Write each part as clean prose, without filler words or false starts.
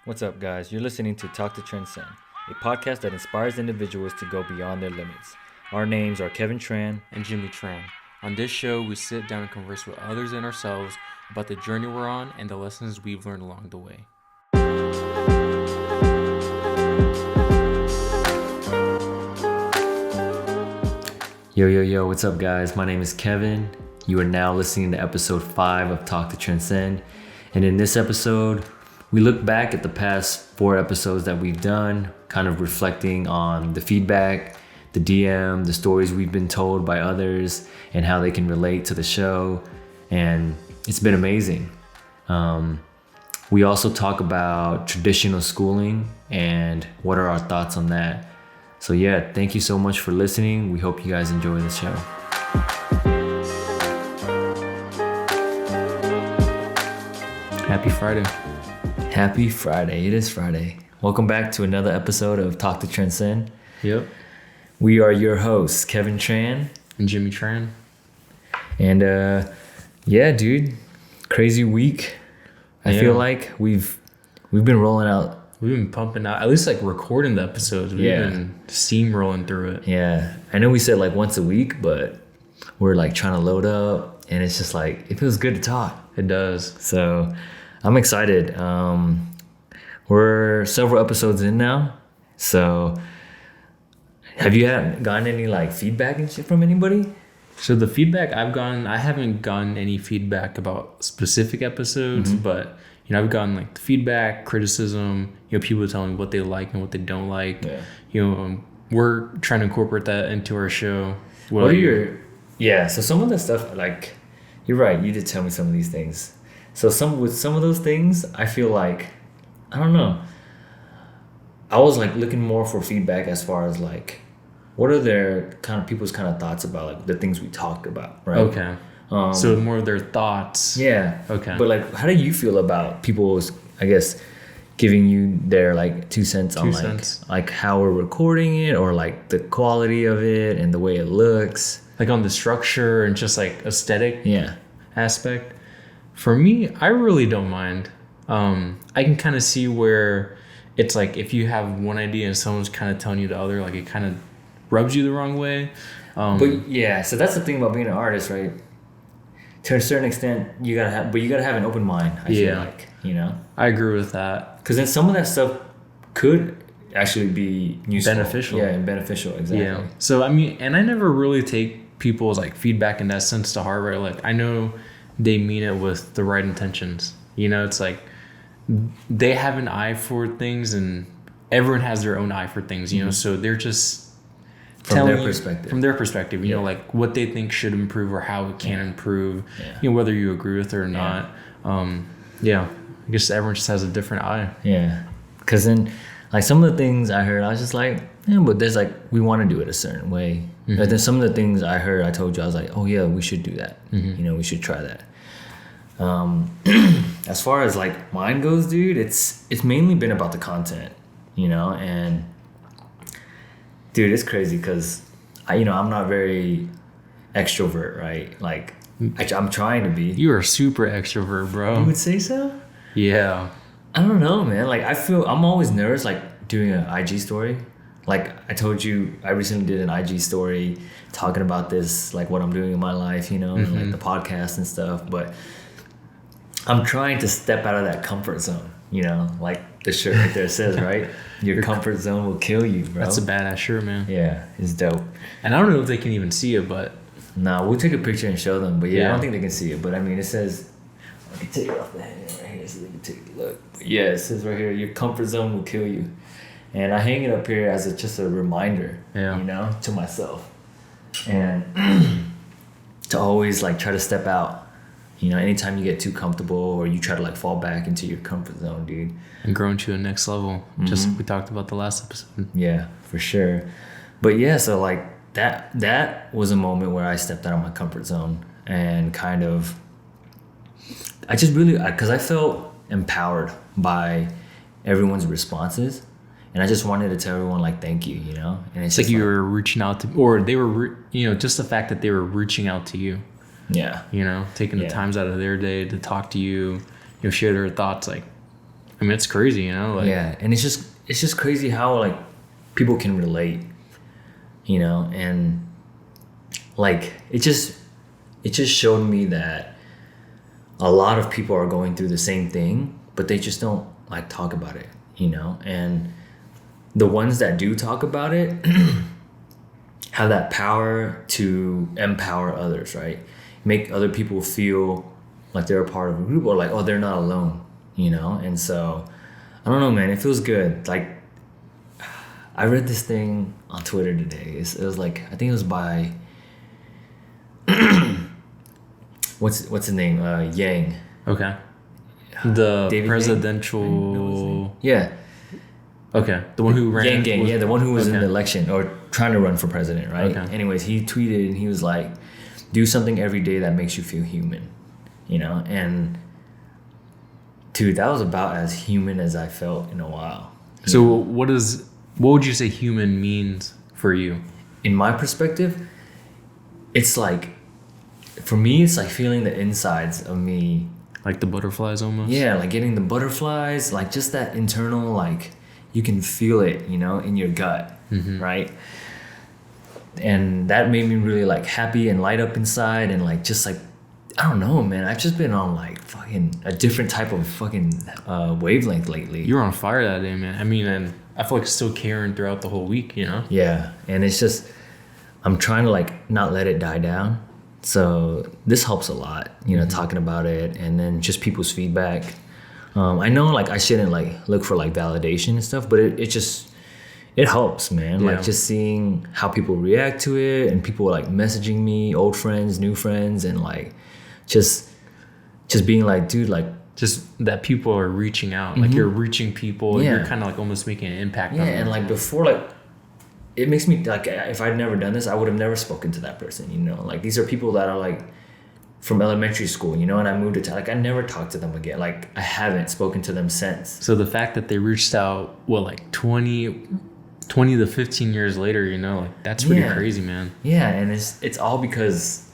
What's up, guys? You're listening to Talk to Transcend, a podcast that inspires individuals to go beyond their limits. Our names are Kevin Tran and Jimmy Tran. On this show, we sit down and converse with others and ourselves about the journey we're on and the lessons we've learned along the way. Yo, what's up, guys? My name is Kevin. You are now listening to episode 5 of Talk to Transcend. And in this episode, we look back at the past 4 episodes that we've done, kind of reflecting on the feedback, the DM, the stories we've been told by others, and how they can relate to the show. And it's been amazing. We also talk about traditional schooling and what are our thoughts on that. So yeah, thank you so much for listening. We hope you guys enjoy the show. Happy Friday. Happy Friday. It is Friday. Welcome back to another episode of Talk to Transcend. Yep. We are your hosts, Kevin Tran and Jimmy Tran. And yeah, dude, crazy week. I feel like we've been rolling out. We've been pumping out, at least like recording the episodes. We've been steamrolling through it. Yeah. I know we said like once a week, but we're like trying to load up, and it's just like, it feels good to talk. It does. So I'm excited. We're several episodes in now. So have you gotten any like feedback and shit from anybody? So the feedback I haven't gotten any feedback about specific episodes, but I've gotten like the feedback, criticism, people telling me what they like and what they don't like. Yeah. We're trying to incorporate that into our show. So some of the stuff, like, you're right, you did tell me some of these things. So with some of those things, I feel like, I don't know, I was like looking more for feedback as far as like, what are their people's thoughts about like the things we talked about, right? Okay. So more of their thoughts. Yeah. Okay. But like, how do you feel about people's, I guess, giving you their like 2 cents on like how we're recording it, or like the quality of it and the way it looks, like on the structure and just like aesthetic aspect? For me, I really don't mind. I can kind of see where it's like if you have one idea and someone's kind of telling you the other, like it kind of rubs you the wrong way. But yeah, so that's the thing about being an artist, right? To a certain extent, you gotta have an open mind. I feel like, I agree with that. Because then some of that stuff could actually be useful. Beneficial. Yeah, and beneficial, exactly. Yeah. So I mean, and I never really take people's like feedback in that sense to heart, right? Like I know they mean it with the right intentions. It's like they have an eye for things, and everyone has their own eye for things. So they're just from their perspective, like what they think should improve or how it can improve, whether you agree with it or not. I guess everyone just has a different eye. Yeah. Because then, like, some of the things I heard, I was just like, but there's like, we want to do it a certain way. But then some of the things I heard, I told you, I was like, oh yeah, we should do that. We should try that. As far as like mine goes, dude, it's mainly been about the content, and dude, it's crazy because I'm not very extrovert, right? Like, I'm trying to be. You are super extrovert, bro. You would say so? Yeah. I don't know, man. Like, I feel I'm always nervous, like doing an IG story. Like I told you, I recently did an IG story talking about this, like what I'm doing in my life, and like the podcast and stuff. But I'm trying to step out of that comfort zone, like the shirt right there says, right? Your comfort zone will kill you, bro. That's a badass shirt, man. Yeah, it's dope. And I don't know if they can even see it, but... Nah, we'll take a picture and show them. But I don't think they can see it. But I mean, it says... I can take it off the hand right here so they can take a look. But yeah, it says right here, your comfort zone will kill you. And I hang it up here as just a reminder, to myself. And to always like try to step out. Anytime you get too comfortable or you try to like fall back into your comfort zone, dude. And growing to the next level. Just like we talked about the last episode. Yeah, for sure. But yeah, so like that was a moment where I stepped out of my comfort zone and kind of, because I felt empowered by everyone's responses. And I just wanted to tell everyone, like, thank you, And it's like you were reaching out to, or they were, just the fact that they were reaching out to you. Yeah. Taking the times out of their day to talk to you, share their thoughts. Like, I mean, it's crazy, you know? Like, yeah, and it's just crazy how like people can relate, you know, and like it just showed me that a lot of people are going through the same thing, but they just don't like talk about it, you know, and the ones that do talk about it have that power to empower others, right? Make other people feel like they're a part of a group, or like, oh, they're not alone, you know? And so, I don't know, man, it feels good. Like, I read this thing on Twitter today. It was like, I think it was by, what's his name? Yang. okay. The David presidential... Yeah. Okay. The one who ran... Yang, yeah, the one who was in okay. the election, or trying to run for president, right? Okay. Anyways, he tweeted and he was like, do something every day that makes you feel human, you know? And dude, that was about as human as I felt in a while. So what would you say human means for you? In my perspective, it's like, for me, it's like feeling the insides of me. Like the butterflies almost? Yeah, like getting the butterflies, like just that internal, like you can feel it, you know, in your gut, right? And that made me really like happy and light up inside, and like just like, I don't know, man. I've just been on like fucking a different type of fucking wavelength lately. You were on fire that day, man. I mean, and I feel like it's still carrying throughout the whole week, you know? Yeah, and it's just, I'm trying to like not let it die down. So this helps a lot, you know, talking about it, and then just people's feedback. I know like I shouldn't like look for like validation and stuff, but it helps, man. Yeah. Like just seeing how people react to it, and people like messaging me, old friends, new friends, and like just being like, dude, like Just that people are reaching out. Like you're reaching people, and Yeah. you're kind of like almost making an impact yeah, on them. and like before, like it makes me like, if I'd never done this, I would have never spoken to that person, you know. Like these are people that are like from elementary school, you know, and I moved to town. Like I never talked to them again. Like I haven't spoken to them since. So the fact that they reached out, like 20 to 15 years later, you know, like that's pretty Yeah. crazy, man. Yeah, and it's all because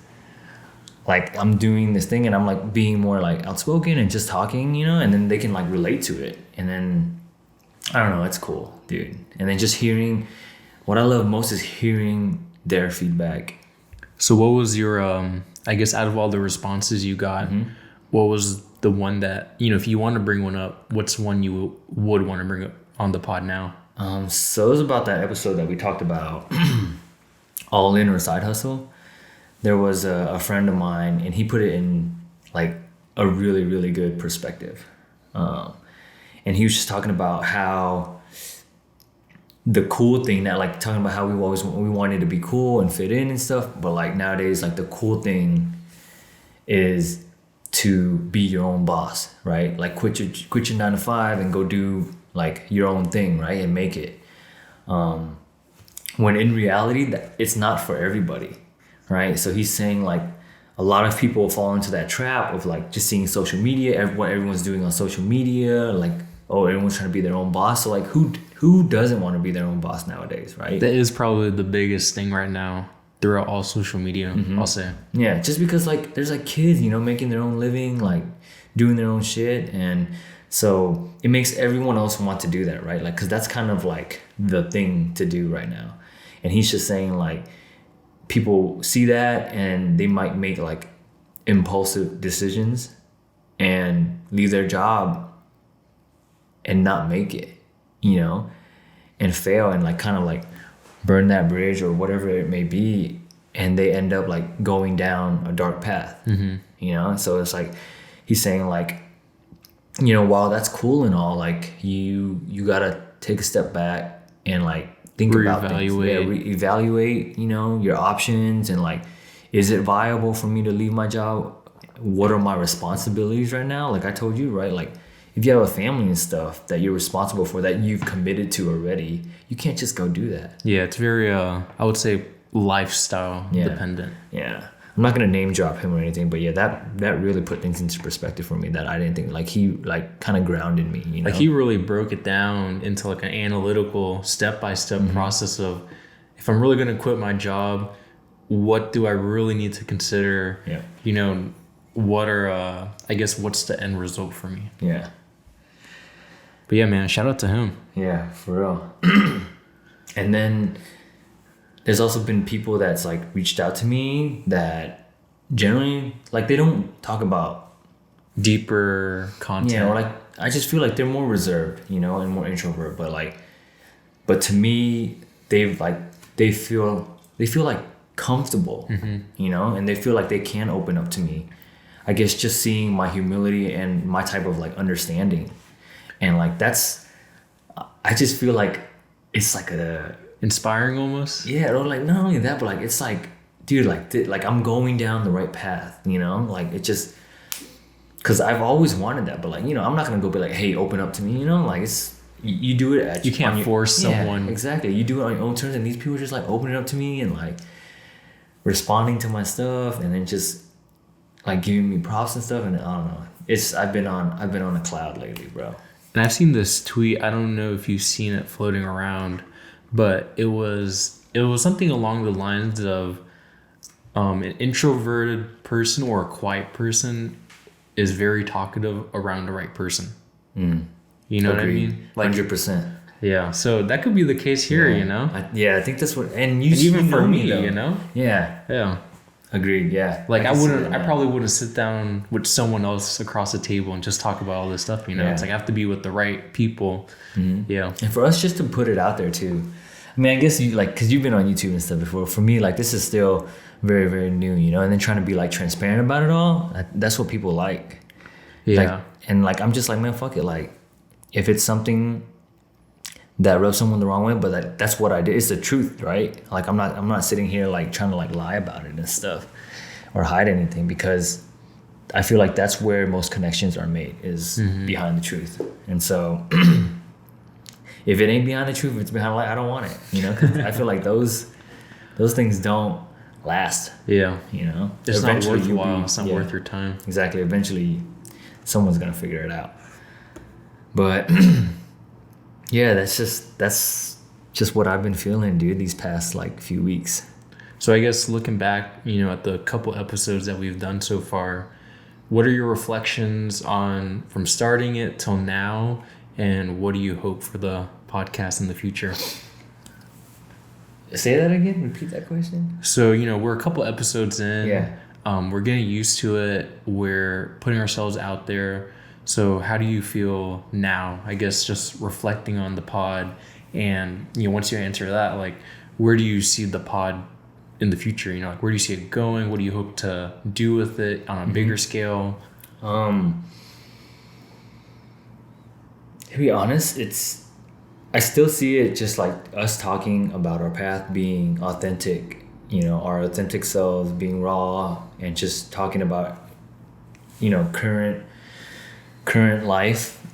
like I'm doing this thing, and I'm like being more like outspoken and just talking, you know, and then they can like relate to it, and then I don't know, it's cool, dude. And then just hearing, what I love most is hearing their feedback. So what was your, I guess out of all the responses you got, what was the one that, you know, if you want to bring one up, what's one you would want to bring up on the pod now? So it was about that episode that we talked about, all in or side hustle. There was a friend of mine, and he put it in like a really, really good perspective. And he was just talking about how the cool thing, that like talking about how we wanted to be cool and fit in and stuff, but like nowadays, like the cool thing is to be your own boss, right? Like quit your 9 to 5 and go do like your own thing, right? And make it. When in reality, that it's not for everybody, right? So he's saying like a lot of people fall into that trap of like just seeing social media, what everyone's doing on social media, like, oh, everyone's trying to be their own boss. So like who doesn't want to be their own boss nowadays, right? That is probably the biggest thing right now throughout all social media, I'll say. Yeah, just because like there's like kids, you know, making their own living, like doing their own shit, and so it makes everyone else want to do that, right? Like, because that's kind of like the thing to do right now. And he's just saying like people see that and they might make like impulsive decisions and leave their job and not make it, you know, and fail and like kind of like burn that bridge or whatever it may be, and they end up like going down a dark path, you know. So it's like he's saying like, you know, while that's cool and all, like you gotta take a step back and like think about things. Yeah, reevaluate, you know, your options, and like, is it viable for me to leave my job? What are my responsibilities right now? Like I told you, right? Like if you have a family and stuff that you're responsible for, that you've committed to already, you can't just go do that. Yeah, it's very, I would say lifestyle dependent. Yeah. I'm not going to name drop him or anything, but yeah, that really put things into perspective for me, that I didn't think, like he like kind of grounded me, you know? Like he really broke it down into like an analytical step-by-step process of, if I'm really going to quit my job, what do I really need to consider? Yeah. You know, what are, I guess, what's the end result for me? Yeah. But yeah, man, shout out to him. Yeah, for real. And then there's also been people that's like reached out to me that generally like they don't talk about Deeper content. or like I just feel like they're more reserved, and more introvert. But to me, they feel like comfortable, and they feel like they can open up to me. I guess just seeing my humility and my type of like understanding, and like I just feel like it's like Inspiring almost. yeah, or like not only that, but like it's like, dude, like I'm going down the right path, like it just, because I've always wanted that, but like I'm not gonna go be like, hey, open up to me, like it's you do it You can't force someone. Exactly, you do it on your own terms, and these people are just like opening up to me and like responding to my stuff, and then just like giving me props and stuff, and I don't know, I've been on a cloud lately, bro. And I've seen this tweet. I don't know if you've seen it floating around, but it was something along the lines of an introverted person or a quiet person is very talkative around the right person. You know what I mean? Like 100%. Yeah. So that could be the case here. I think that's what. And even for me, though. Yeah. Yeah. Agreed. Yeah. Like I probably wouldn't sit down with someone else across the table and just talk about all this stuff. Yeah. It's like I have to be with the right people. Yeah. And for us, just to put it out there too. I mean, I guess you like, cause you've been on YouTube and stuff before. For me, like this is still very, very new, and then trying to be like transparent about it all. That's what people like. Yeah. Like, and like, I'm just like, man, fuck it. Like if it's something that rubs someone the wrong way, but that's what I did. It's the truth, right? Like I'm not sitting here like trying to like lie about it and stuff or hide anything, because I feel like that's where most connections are made, is behind the truth. And so if it ain't behind the truth, if it's behind a lie, I don't want it, 'cause I feel like those things don't last. Yeah. It's not Eventually worthwhile. It's not worth your time. Exactly. Eventually someone's gonna figure it out. But yeah, that's just what I've been feeling, dude, these past like few weeks. So I guess looking back, at the couple episodes that we've done so far, what are your reflections on from starting it till now, and what do you hope for the podcast in the future? Say that again. Repeat that question. So, we're a couple episodes in. Yeah. We're getting used to it. We're putting ourselves out there. So how do you feel now? I guess just reflecting on the pod, and once you answer that, like, where do you see the pod in the future? Like, where do you see it going? What do you hope to do with it on a bigger scale? To be honest, I still see it just like us talking about our path, being authentic, our authentic selves, being raw, and just talking about, current life,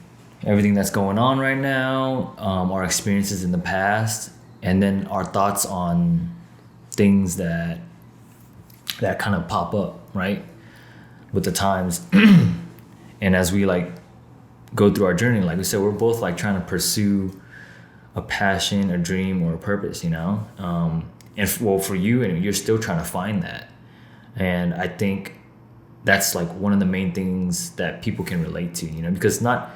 everything that's going on right now, our experiences in the past, and then our thoughts on things that kind of pop up, right, with the times. And as we like go through our journey, like we said, we're both like trying to pursue a passion, a dream, or a purpose, and for you, and you're still trying to find that. And I think that's like one of the main things that people can relate to, because not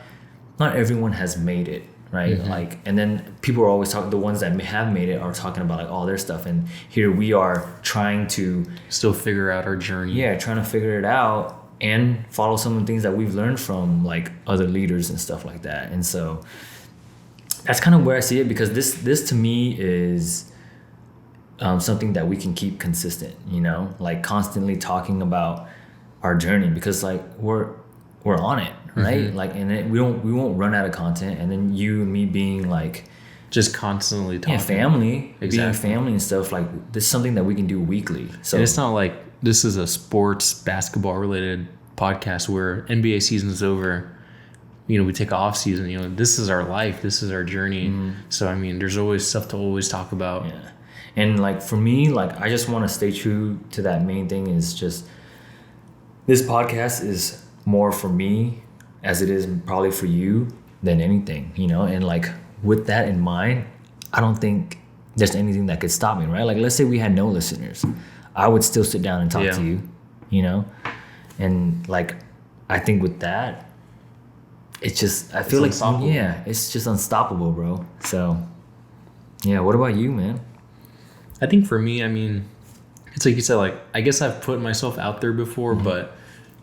everyone has made it, right? Like, and then people are always talking, the ones that have made it are talking about like all their stuff, and here we are trying to still figure out our journey. Yeah, trying to figure it out and follow some of the things that we've learned from like other leaders and stuff like that. And so that's kind of where I see it, because this to me is something that we can keep consistent, like constantly talking about our journey, because like we're on it, right? Like, and then we won't run out of content, and then you and me being like just constantly talking, family, exactly. Being family and stuff, like this is something that we can do weekly. So and it's not like this is a sports basketball related podcast where NBA season's over, we take off season, this is our life, this is our journey. So I mean, there's always stuff to always talk about. Yeah. And like for me, like I just want to stay true to that main thing, is just this podcast is more for me as it is probably for you than anything, and like with that in mind, I don't think there's anything that could stop me, right? Like let's say we had no listeners, I would still sit down and talk to you, and like I think with that, it's just, I feel like, unstoppable. yeah, it's just unstoppable, bro. So, yeah, what about you, man? I think for me, I mean, it's like you said, like, I guess I've put myself out there before, but,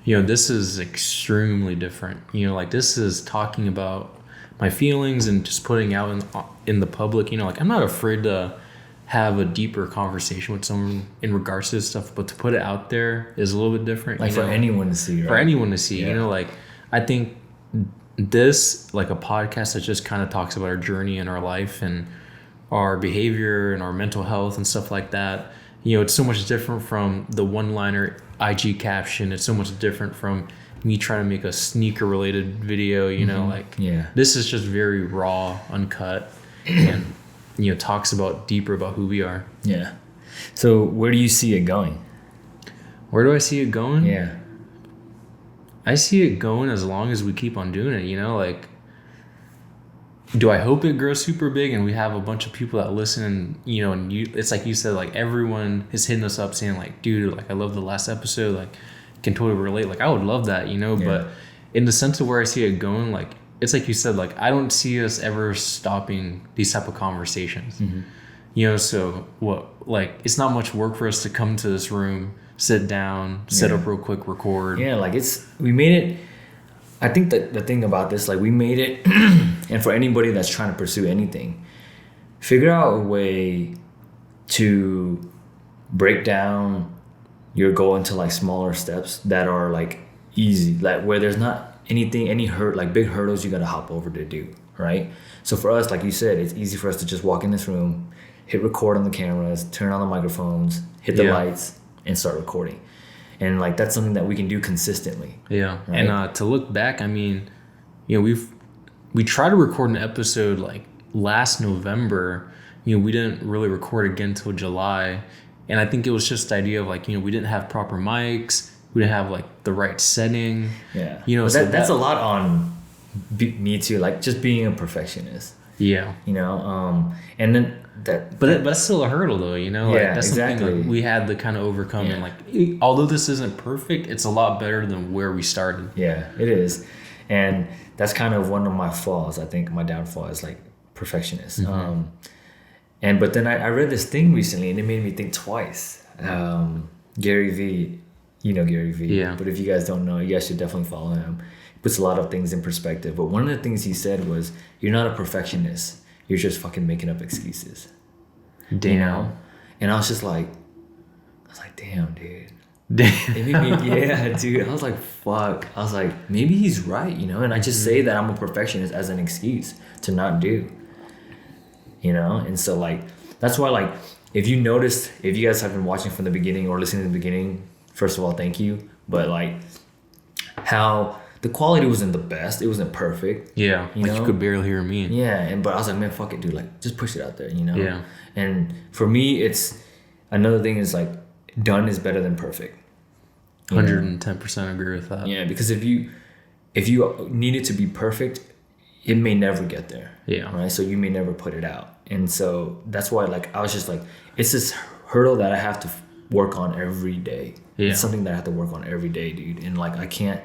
this is extremely different. Like, this is talking about my feelings and just putting out in the public. Like, I'm not afraid to have a deeper conversation with someone in regards to this stuff, but to put it out there is a little bit different. Like, for anyone to see, right? For anyone to see, like, I think this, like a podcast that just kind of talks about our journey in our life and our behavior and our mental health and stuff like that, it's so much different from the one-liner IG caption. It's so much different from me trying to make a sneaker related video, this is just very raw, uncut, and talks about deeper about who we are. Yeah. So where do you see it going? Where do I see it going? Yeah. I see it going as long as we keep on doing it, like, do I hope it grows super big and we have a bunch of people that listen and, it's like you said, like, everyone is hitting us up saying, like, dude, like, I love the last episode, like, can totally relate. Like, I would love that, but in the sense of where I see it going, like, it's like you said, like, I don't see us ever stopping these type of conversations. So what, like, it's not much work for us to come to this room, sit down, set up real quick, record. Yeah, like, we made it. I think that the thing about this, like, we made it, and for anybody that's trying to pursue anything, figure out a way to break down your goal into, like, smaller steps that are, like, easy, like, where there's not any big hurdles you gotta hop over to do, right? So for us, like you said, it's easy for us to just walk in this room, hit record on the cameras, turn on the microphones, hit the lights, and start recording. And, like, that's something that we can do consistently. Yeah. Right? And to look back, I mean, we tried to record an episode, like, last November. We didn't really record again until July. And I think it was just the idea of, like, we didn't have proper mics. We didn't have, like, the right setting. Yeah. But so that's a lot on me too, like, just being a perfectionist. Yeah. And then but that's still a hurdle, though, like, that's exactly. something that we had to kind of overcome. And, like, although this isn't perfect, it's a lot better than where we started. Yeah, it is. And that's kind of one of my flaws. I think my downfall is, like, perfectionist. But then I read this thing recently and it made me think twice. Gary V, Gary V. Yeah. But if you guys don't know, you guys should definitely follow him. He puts a lot of things in perspective. But one of the things he said was, you're not a perfectionist. You're just fucking making up excuses. Damn. And I was like, damn, dude. It made me, yeah, dude. I was like, fuck. I was like, maybe he's right, And I just say that I'm a perfectionist as an excuse to not do. And so, like, that's why, like, if you guys have been watching from the beginning or listening to the beginning, first of all, thank you. But, like, how the quality wasn't the best. It wasn't perfect. Yeah. You could barely hear me. Yeah. But I was like, man, fuck it, dude. Like, just push it out there, Yeah. And for me, it's another thing is, like, done is better than perfect. 110% agree with that. Yeah. Because if you need it to be perfect, it may never get there. Yeah. Right. So you may never put it out. And so that's why, like, I was just like, it's this hurdle that I have to work on every day. Yeah. It's something that I have to work on every day, dude. And, like, I can't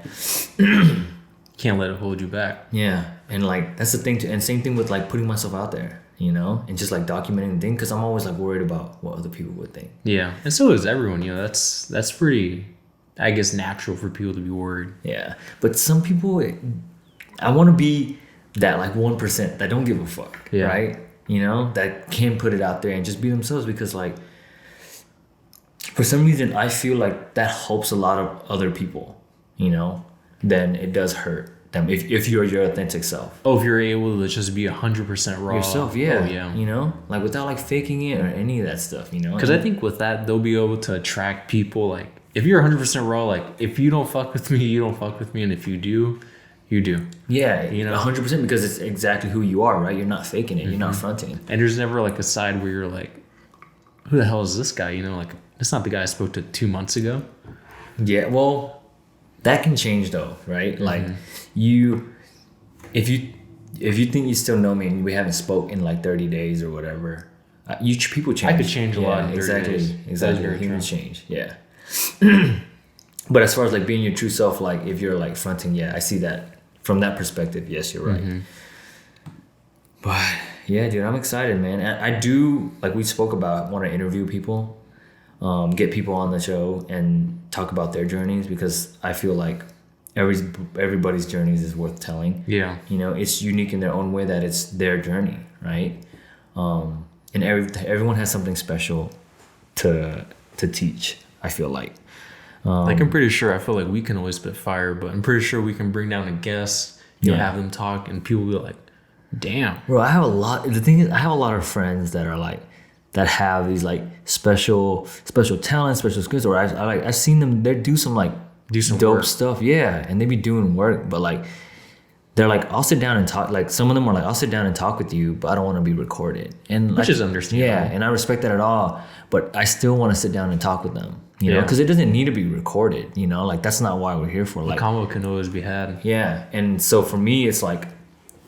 let it hold you back. Yeah. And, like, that's the thing too. And same thing with, like, putting myself out there, and just, like, documenting the thing, because I'm always, like, worried about what other people would think. Yeah. And so is everyone, that's pretty, I guess, natural for people to be worried. Yeah. But some people, I want to be that, like, 1% that don't give a fuck. Yeah. Right. That can put it out there and just be themselves, because, like, for some reason, I feel like that helps a lot of other people, than it does hurt them if you're your authentic self. Oh, if you're able to just be 100% raw. Yourself, yeah. Oh, yeah. Like, without, like, faking it or any of that stuff, Because I think with that, they'll be able to attract people. Like, if you're 100% raw, like, if you don't fuck with me, you don't fuck with me. And if you do, you do. Yeah, 100%, because it's exactly who you are, right? You're not faking it. You're not fronting. And there's never, like, a side where you're like, who the hell is this guy? Like, it's not the guy I spoke to 2 months ago. Yeah, well, that can change though, right? Like, if you think you still know me and we haven't spoke in, like, 30 days or whatever, people change. I could change a lot in 30 days. Exactly. Humans change. Yeah. But as far as, like, being your true self, like, if you're, like, fronting, yeah, I see that from that perspective, yes, you're right. But yeah, dude, I'm excited, man. And I do, like we spoke about, want to interview people, get people on the show and talk about their journeys, because I feel like everybody's journeys is worth telling. Yeah. You know, it's unique in their own way that it's their journey, right? And everyone has something special to teach, I feel like. Like, I'm pretty sure, I feel like we can always spit fire, but I'm pretty sure we can bring down a guest, you know, have them talk, and people will be like, damn. Bro, the thing is, I have a lot of friends that are like, that have these like special talents, special skills, or I've seen them, they do some dope work. stuff. Yeah. And they be doing work, but like, they're like, I'll sit down and talk. Like, some of them are like, I'll sit down and talk with you, but I don't want to be recorded. And Which is understandable. Yeah. And I respect that at all, but I still want to sit down and talk with them, you know, because it doesn't need to be recorded, you know, like that's not why we're here for. Like, the combo can always be had. Yeah. And so for me, it's like,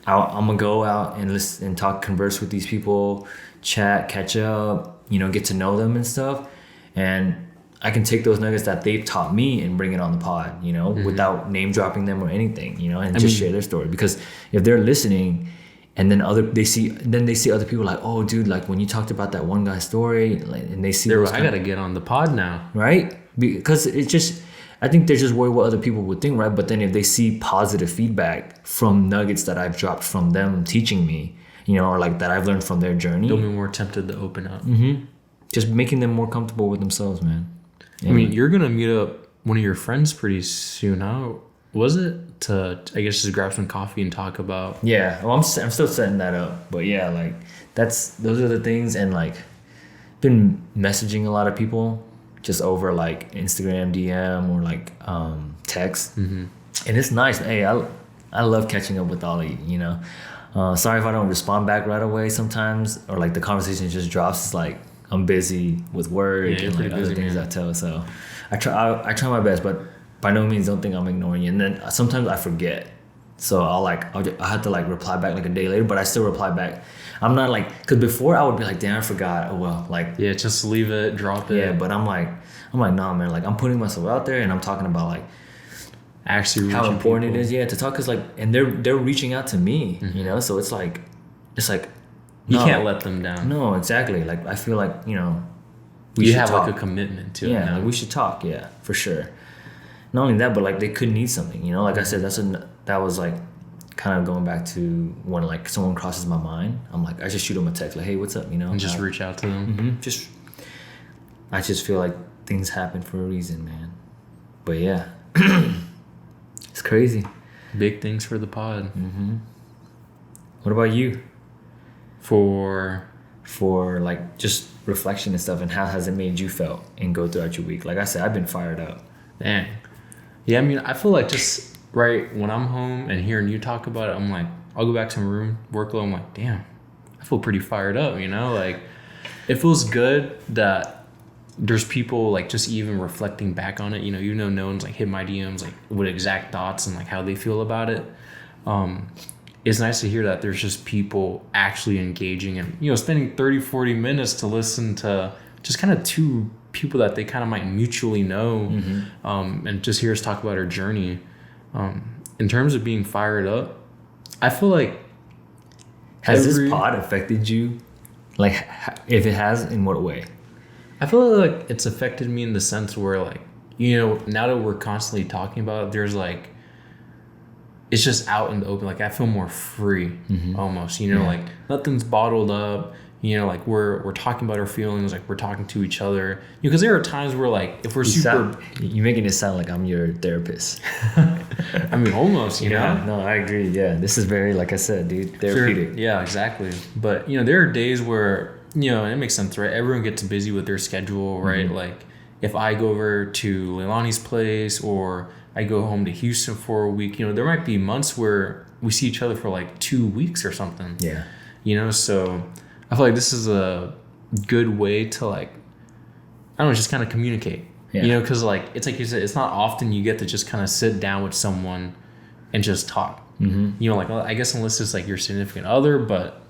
I'm gonna go out and listen and talk, converse with these people, chat, catch up, you know, get to know them and stuff. And I can take those nuggets that they've taught me and bring it on the pod, you know, without name dropping them or anything, you know, and just share their story. Because if they're listening and then they see other people like, oh, dude, like when you talked about that one guy's story, like, and they see I gotta get on the pod now, right? Because it's just, I think they're just worried what other people would think, right? But then if they see positive feedback from nuggets that I've dropped from them teaching me, you know, or like that I've learned from their journey, they'll be more tempted to open up. Just making them more comfortable with themselves, man. I mean, you're gonna meet up one of your friends pretty soon. How was it to, I guess, just grab some coffee and talk about? Yeah, well, I'm still setting that up, but yeah, like those are the things. And like, been messaging a lot of people just over like Instagram DM or like text, and it's nice. Hey, I love catching up with all of you, you know. Sorry if I don't respond back right away sometimes, or like the conversation just drops. It's like I'm busy with work and like other things I tell. So I try my best, but by no means don't think I'm ignoring you. And then sometimes I forget, so I'll have to like reply back like a day later, but I still reply back. I'm not like, because before I would be like, damn, I forgot. Oh well, like, yeah, just leave it, drop it. Yeah, but I'm like, nah, man. Like, I'm putting myself out there, and I'm talking about like actually how important it is, to talk. Cause like, and they're reaching out to me, you know. So it's like you can't let them down. No, exactly. Like, I feel like, you know, you have talk. Like a commitment to it. Yeah, like we should talk. Yeah, for sure. Not only that, but like they could need something, you know. Like I said, that was like kind of going back to when like someone crosses my mind. I'm like, I just shoot them a text like, hey, what's up, you know, and just reach out to them. I just feel like things happen for a reason, man. But yeah, it's crazy. Big things for the pod. What about you? For like just reflection and stuff, and how has it made you felt and go throughout your week? Like I said, I've been fired up. Dang. Yeah, I mean, I feel like just right when I'm home and hearing you talk about it, I'm like, I'll go back to my room, workload. I'm like, damn, I feel pretty fired up, you know? Like, it feels good that there's people like just even reflecting back on it, you know, no one's like hit my DMs like with exact thoughts and like how they feel about it. It's nice to hear that there's just people actually engaging and, you know, spending 30-40 minutes to listen to just kind of two people that they kind of might mutually know, and just hear us talk about our journey. In terms of being fired up, I feel like has this pod affected you? Like, if it has, in what way? I feel like it's affected me in the sense where, like, you know, now that we're constantly talking about it, there's like, it's just out in the open. Like, I feel more free almost, you know, like nothing's bottled up. You know, like we're talking about our feelings, like we're talking to each other. Because there are times where, like, if we're you're making it sound like I'm your therapist. I mean, almost, you know? No, I agree. Yeah, this is very, like I said, dude, therapeutic. Yeah, exactly. But, you know, there are days where, you know, and it makes sense, right? Everyone gets busy with their schedule, right? Like, if I go over to Leilani's place or I go home to Houston for a week, you know, there might be months where we see each other for like 2 weeks or something. Yeah. You know, so I feel like this is a good way to, like, I don't know, just kind of communicate. Yeah. You know, because, like, it's like you said, it's not often you get to just kind of sit down with someone and just talk. You know, like, I guess unless it's like your significant other, but,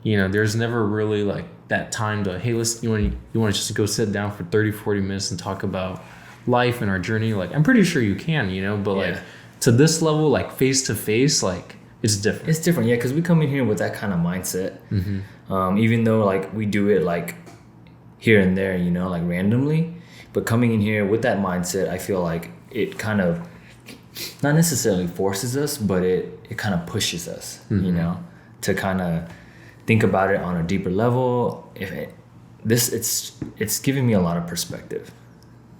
you know, there's never really like that time to, hey, listen, you want to just go sit down for 30-40 minutes and talk about life and our journey. Like, I'm pretty sure you can, you know, but like to this level, like face to face, like it's different. It's different, yeah, because we come in here with that kind of mindset. Even though like we do it like here and there, you know, like randomly, but coming in here with that mindset, I feel like it kind of not necessarily forces us, but it kind of pushes us, you know, to kind of think about it on a deeper level. It's giving me a lot of perspective,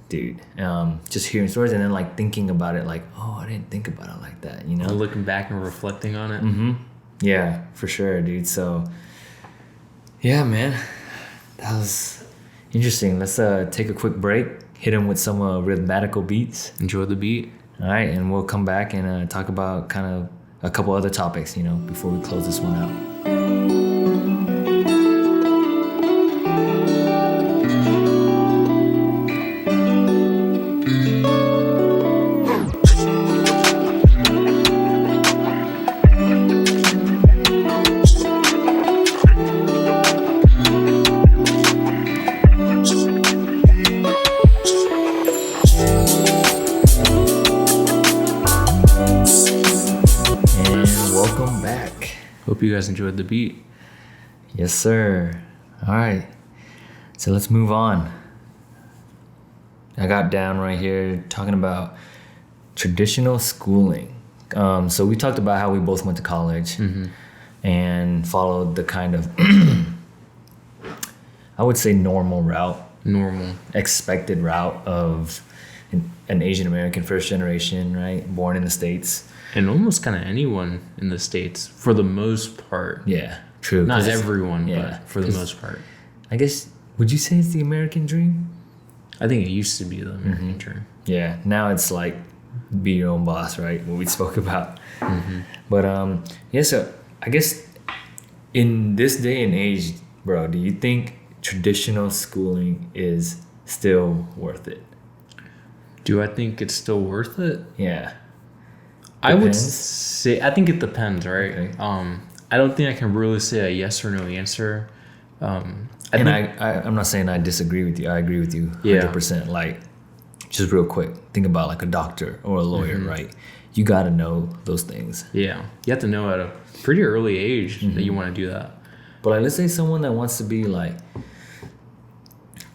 dude. Just hearing stories and then like thinking about it, like, oh, I didn't think about it like that, you know. Looking back and reflecting on it. Yeah, for sure, dude. So, yeah, man, that was interesting. Let's take a quick break. Hit him with some rhythmical beats. Enjoy the beat. All right, and we'll come back and talk about kind of a couple other topics, you know, before we close this one out. Hope you guys enjoyed the beat. Yes, sir. All right. So let's move on. I got down right here talking about traditional schooling. So we talked about how we both went to college and followed the kind of, I would say, normal route. Expected route of an Asian American first generation, right? Born in the States. And almost kind of anyone in the States, for the most part. Yeah, true. Not everyone, but for the most part. I guess, would you say it's the American dream? I think it used to be the American dream. Yeah, now it's like be your own boss, right? What we spoke about. But yeah, so I guess in this day and age, bro, do you think traditional schooling is still worth it? Do I think it's still worth it? Yeah. I would say, I think it depends, right? Okay. I don't think I can really say a yes or no answer. I'm not saying I disagree with you. I agree with you 100%. Like, just real quick, think about like a doctor or a lawyer, right? You got to know those things. Yeah. You have to know at a pretty early age that you want to do that. But like, let's say someone that wants to be like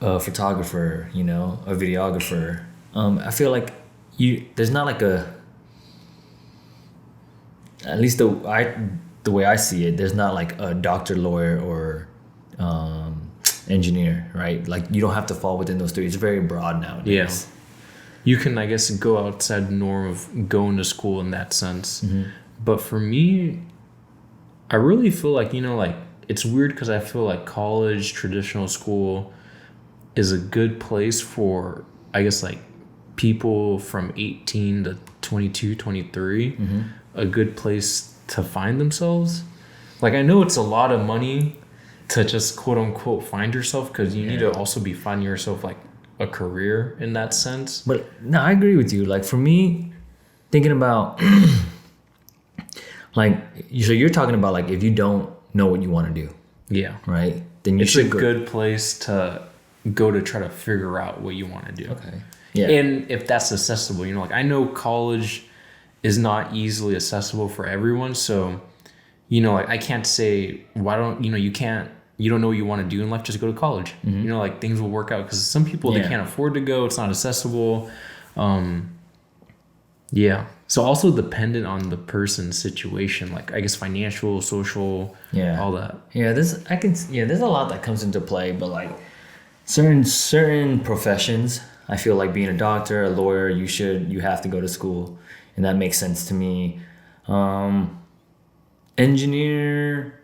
a photographer, you know, a videographer. I feel like there's not like at least the way I see it, there's not like a doctor, lawyer, or engineer, right? Like you don't have to fall within those three. It's very broad nowadays. Yeah. You can, I guess, go outside the norm of going to school in that sense. But for me, I really feel like, you know, like it's weird because I feel like college, traditional school is a good place for, I guess, like people from 18 to 22, 23. A good place to find themselves. Like I know it's a lot of money to just quote unquote find yourself, because you need to also be finding yourself like a career in that sense. But no, I agree with you. Like for me, thinking about like, so you're talking about like if you don't know what you want to do, right, then you should it's a good place to go to try to figure out what you want to do. Okay. Yeah. And if that's accessible, you know, like I know college is not easily accessible for everyone. So, you know, like I can't say, why don't, you know, you don't know what you want to do in life, just go to college. You know, like things will work out, because some people, they can't afford to go. It's not accessible. So also dependent on the person's situation, like I guess financial, social, all that. Yeah, there's a lot that comes into play, but like certain professions, I feel like being a doctor, a lawyer, you have to go to school. And that makes sense to me. Engineer,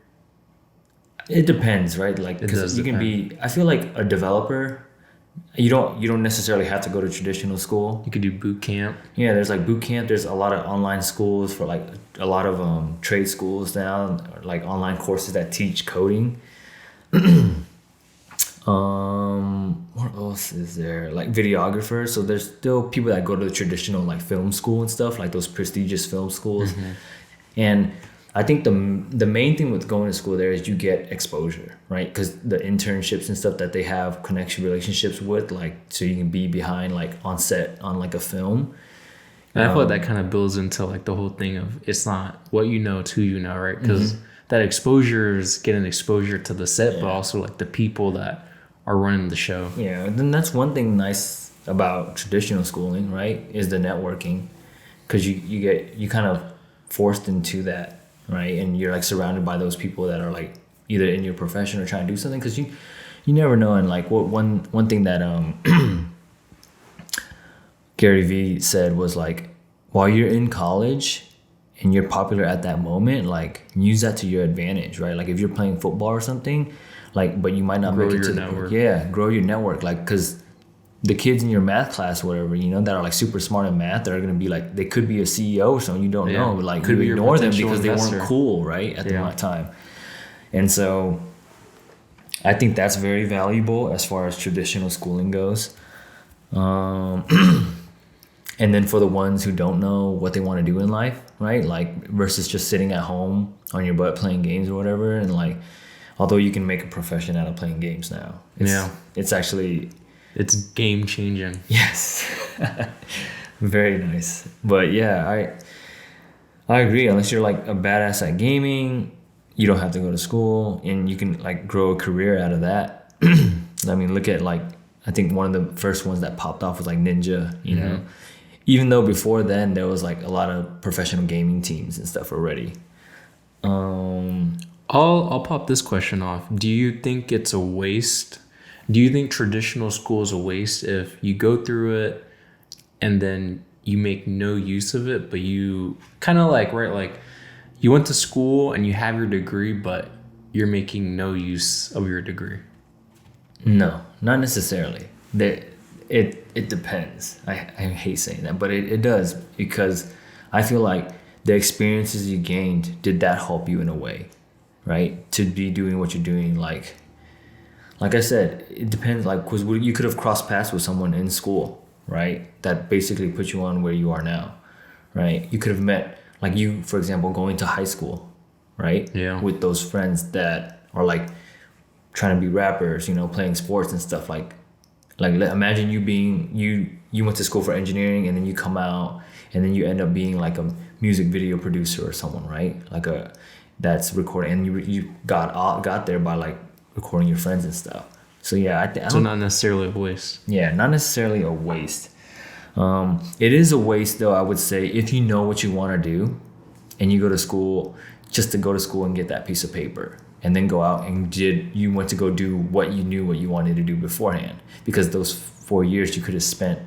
it depends, right? Like, because you can be, I feel like a developer, you don't necessarily have to go to traditional school. You could do boot camp. Yeah, there's like boot camp. There's a lot of online schools for like a lot of trade schools now, like online courses that teach coding. What else is there? Like videographers. So there's still people that go to the traditional like film school and stuff, like those prestigious film schools. And I think the main thing with going to school there is you get exposure, right? Because the internships and stuff that they have relationships with, like, so you can be behind like on set on like a film. And I feel like that kind of builds into like the whole thing of it's not what you know, it's who you know, right? Because that exposure is getting exposure to the set, but also like the people that are running the show. Yeah, and then that's one thing nice about traditional schooling, right? Is the networking, because you kind of forced into that, right? And you're like surrounded by those people that are like either in your profession or trying to do something, because you never know. And like one thing that Gary Vee said was like, while you're in college and you're popular at that moment, like use that to your advantage, right? Like if you're playing football or something, like, but you might not Grow make it your to network. grow your network, like, because the kids in your math class, whatever, you know, that are like super smart in math, that are gonna be like, they could be a CEO or something, you don't know, but like Could you be your ignore them potential because investor. they weren't cool, right, at the time. And so I think that's very valuable as far as traditional schooling goes. And then for the ones who don't know what they want to do in life, right? Like versus just sitting at home on your butt playing games or whatever. And like, although you can make a profession out of playing games now, it's actually, it's game changing. yes, very nice. But yeah, I agree. Unless you're like a badass at gaming, you don't have to go to school, and you can like grow a career out of that. I mean, look at like, I think one of the first ones that popped off was like Ninja, you know. Even though before then there was like a lot of professional gaming teams and stuff already. I'll pop this question off. Do you think it's a waste? Do you think traditional school is a waste if you go through it and then you make no use of it, but you kind of like, right, like you went to school and you have your degree, but you're making no use of your degree? No, not necessarily. It depends. I hate saying that, but it does, because I feel like the experiences you gained, did that help you in a way, right? To be doing what you're doing, like I said, it depends. Like, because you could have crossed paths with someone in school, right? That basically put you on where you are now, right? You could have met, like you, for example, going to high school, right? Yeah. With those friends that are like trying to be rappers, you know, playing sports and stuff. Like imagine you being you went to school for engineering, and then you come out and then you end up being like a music video producer or someone, right? Like that's recording, and you got there by like recording your friends and stuff. So yeah, So not necessarily a waste. Yeah, not necessarily a waste. It is a waste though, I would say, if you know what you want to do and you go to school just to go to school and get that piece of paper, and then go out and you went to go do what you knew what you wanted to do beforehand, because those 4 years you could have spent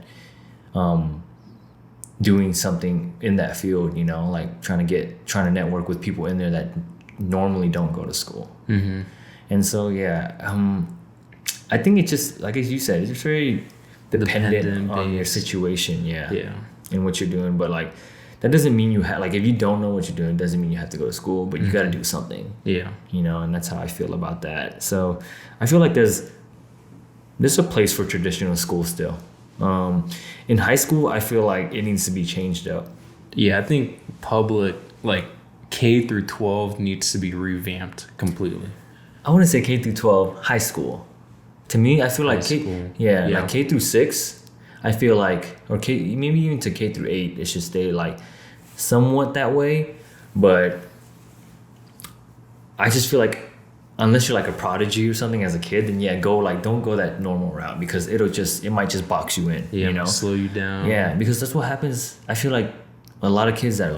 doing something in that field, you know, like trying to network with people in there that normally don't go to school. And so yeah, I think it's just like, as you said, it's just very dependent on your situation, and what you're doing. But like, that doesn't mean you have, like, if you don't know what you're doing, it doesn't mean you have to go to school, but you got to do something. Yeah. You know, and that's how I feel about that. So I feel like there's a place for traditional school still. In high school, I feel like it needs to be changed up. Yeah, I think public, like K through 12 needs to be revamped completely. I want to say K through 12, high school. To me, I feel like Yeah. like K through 6, I feel like, or K, maybe even to K through 8, it should stay like somewhat that way. But I just feel like unless you're like a prodigy or something as a kid, then don't go that normal route, because it might just box you in. Yeah, you know, slow you down. Yeah, because that's what happens. I feel like a lot of kids that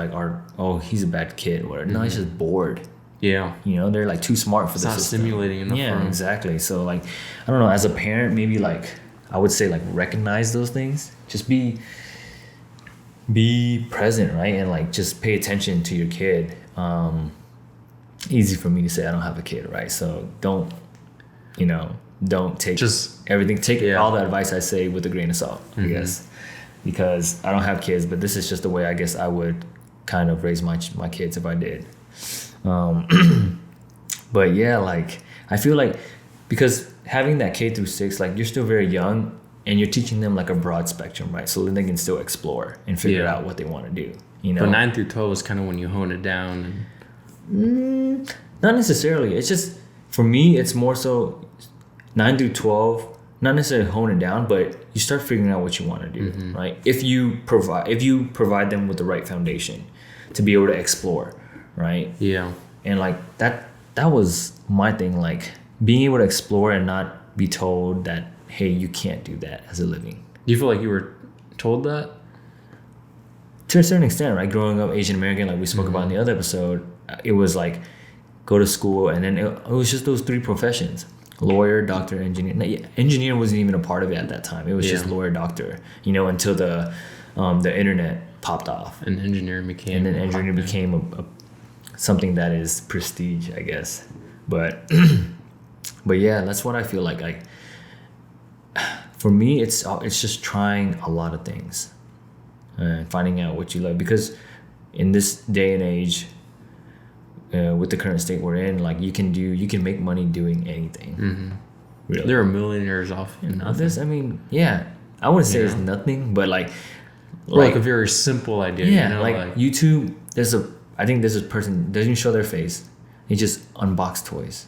he's a bad kid, or whatever. No, he's just bored. Yeah. You know, they're like too smart for It's the not system. stimulating enough for Yeah, them. exactly. So like, I don't know, as a parent, maybe like I would say like recognize those things. Just be present, right? And like just pay attention to your kid. Easy for me to say, I don't have a kid, right? So don't take everything, all the advice I say with a grain of salt, I guess, because I don't have kids, but this is just the way I guess I would kind of raise my kids if I did. But yeah, like I feel like, because having that K through 6, like you're still very young and you're teaching them like a broad spectrum, right? So then they can still explore and figure out what they want to do, you know? But 9 through 12 is kind of when you hone it down. Not necessarily. It's just, for me, it's more so 9 through 12, not necessarily hone it down, but you start figuring out what you want to do, right? If you provide them with the right foundation to be able to explore, right? Yeah. And like that was my thing, like being able to explore and not be told that, hey, you can't do that as a living. Do you feel like you were told that? To a certain extent, right? Growing up Asian American, like we spoke about in the other episode, it was like go to school, and then it was just those three professions: lawyer, doctor, engineer. Now, engineer wasn't even a part of it at that time. It was just lawyer, doctor, until the internet popped off. And engineering became a something that is prestige, I guess. But but yeah, that's what I feel like. For me, it's just trying a lot of things and finding out what you love, because in this day and age, with the current state we're in, like you can make money doing anything. Really. There are millionaires off nothing. This, I mean, yeah, I wouldn't say it's nothing, but like a very simple idea. Yeah, like YouTube. I think there's a person doesn't show their face. He just unbox toys,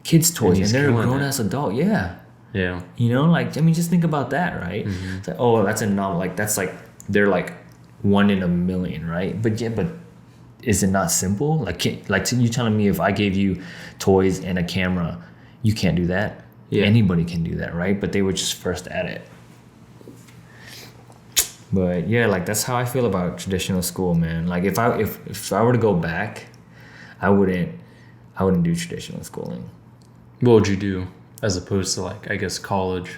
kids' toys, and they're a grown ass adult. Yeah. Yeah. Like, I mean, just think about that, right? It's like, oh, that's a novel. Like, that's like, they're like 1 in a million, right? But is it not simple? Like you telling me if I gave you toys and a camera, you can't do that? Yeah. Anybody can do that, right? But they were just first at it. But yeah, like that's how I feel about traditional school, man. Like if I were to go back, I wouldn't do traditional schooling. What would you do as opposed to like, I guess, college?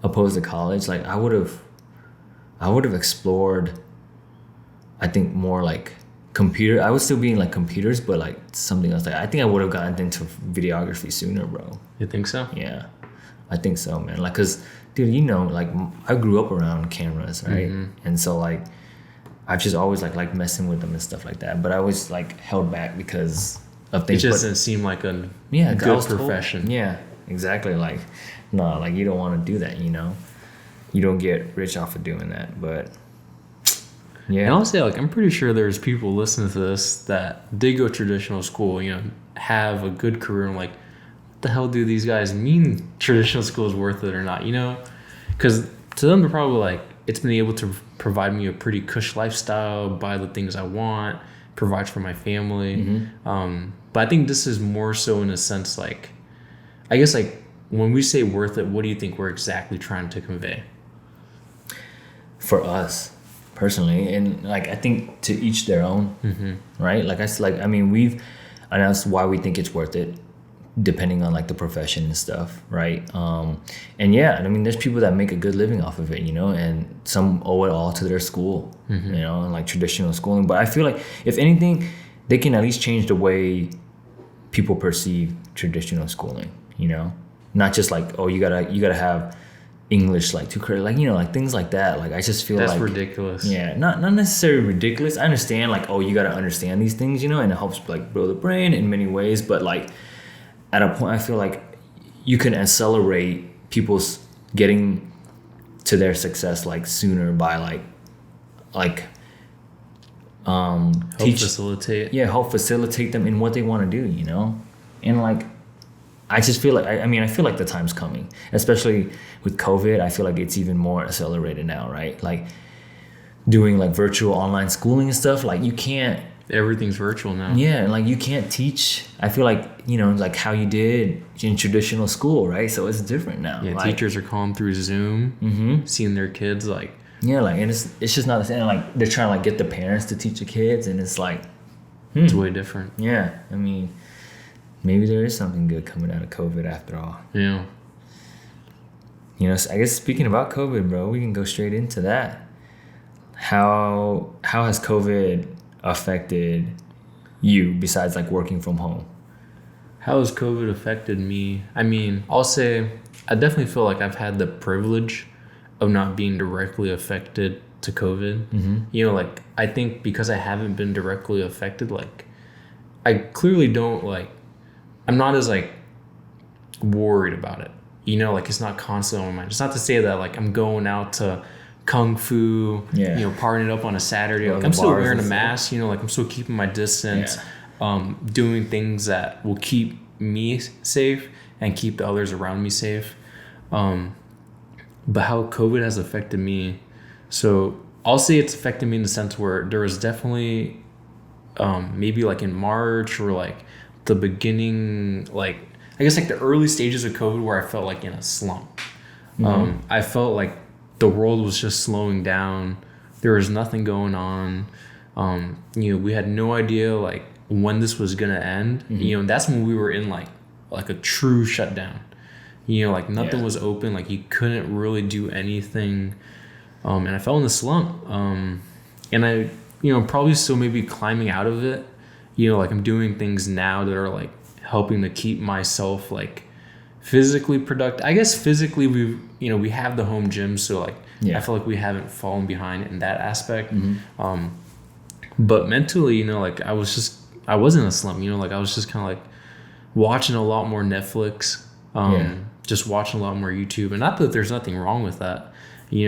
Opposed to college, like I would have explored, I think, more like computer. I would still be in like computers, but like something else. Like I think I would have gotten into videography sooner, bro. You think so? Yeah, I think so, man. Like, cause dude, like I grew up around cameras, right? And so like I've just always like messing with them and stuff like that. But I was like held back because of things. It just didn't seem like a good profession. Yeah, exactly. Like, no, like you don't want to do that, You don't get rich off of doing that, but yeah. And I'll say, like, I'm pretty sure there's people listening to this that did go traditional school, have a good career, and like, what the hell do these guys mean traditional school is worth it or not, Because to them, they're probably like, it's been able to provide me a pretty cush lifestyle, buy the things I want, provide for my family. But I think this is more so in a sense, like, I guess, like, when we say worth it, what do you think we're exactly trying to convey? For us, personally, and like I think to each their own, right? I mean, we've announced why we think it's worth it, depending on like the profession and stuff, right? And yeah, I mean, there's people that make a good living off of it, and some owe it all to their school, and like traditional schooling. But I feel like if anything, they can at least change the way people perceive traditional schooling, not just like, oh, you gotta have English like 2 credits, like like things like that. Like I just feel that's ridiculous. Yeah, not necessarily ridiculous. I understand like, oh, you got to understand these things, and it helps like build the brain in many ways. But like at a point, I feel like you can accelerate people's getting to their success like sooner by help facilitate them in what they want to do, and like. I just feel like, I feel like the time's coming, especially with COVID. I feel like it's even more accelerated now, right? Like doing like virtual online schooling and stuff, like you can't. Everything's virtual now. Yeah, and like you can't teach, I feel like, like how you did in traditional school, right? So it's different now. Yeah, like, teachers are calling through Zoom, seeing their kids like. Yeah, like, and it's just not the same. Like they're trying to like get the parents to teach the kids, and it's like. It's way different. Yeah, I mean. Maybe there is something good coming out of COVID after all. Yeah. I guess speaking about COVID, bro, we can go straight into that. How has COVID affected you besides like working from home? How has COVID affected me? I mean, I'll say I definitely feel like I've had the privilege of not being directly affected to COVID. Like I think because I haven't been directly affected, like I clearly don't like. I'm not as like worried about it, like it's not constantly on my mind. It's not to say that like I'm going out to kung fu, partying up on a Saturday. Like I'm still wearing a mask, like I'm still keeping my distance, doing things that will keep me safe and keep the others around me safe. But how COVID has affected me, so I'll say it's affected me in the sense where there was definitely maybe like in March or like the beginning, like I guess like the early stages of COVID where I felt like in a slump. I felt like the world was just slowing down. There was nothing going on. We had no idea like when this was gonna end. And that's when we were in like a true shutdown. Like nothing was open. Like you couldn't really do anything. And I fell in the slump. And I, probably still maybe climbing out of it. Like I'm doing things now that are like helping to keep myself like physically productive. I guess physically we have the home gym, so like I feel like we haven't fallen behind in that aspect. But mentally, like I was in a slump. Like I was just kind of like watching a lot more Netflix, just watching a lot more YouTube, and not that there's nothing wrong with that,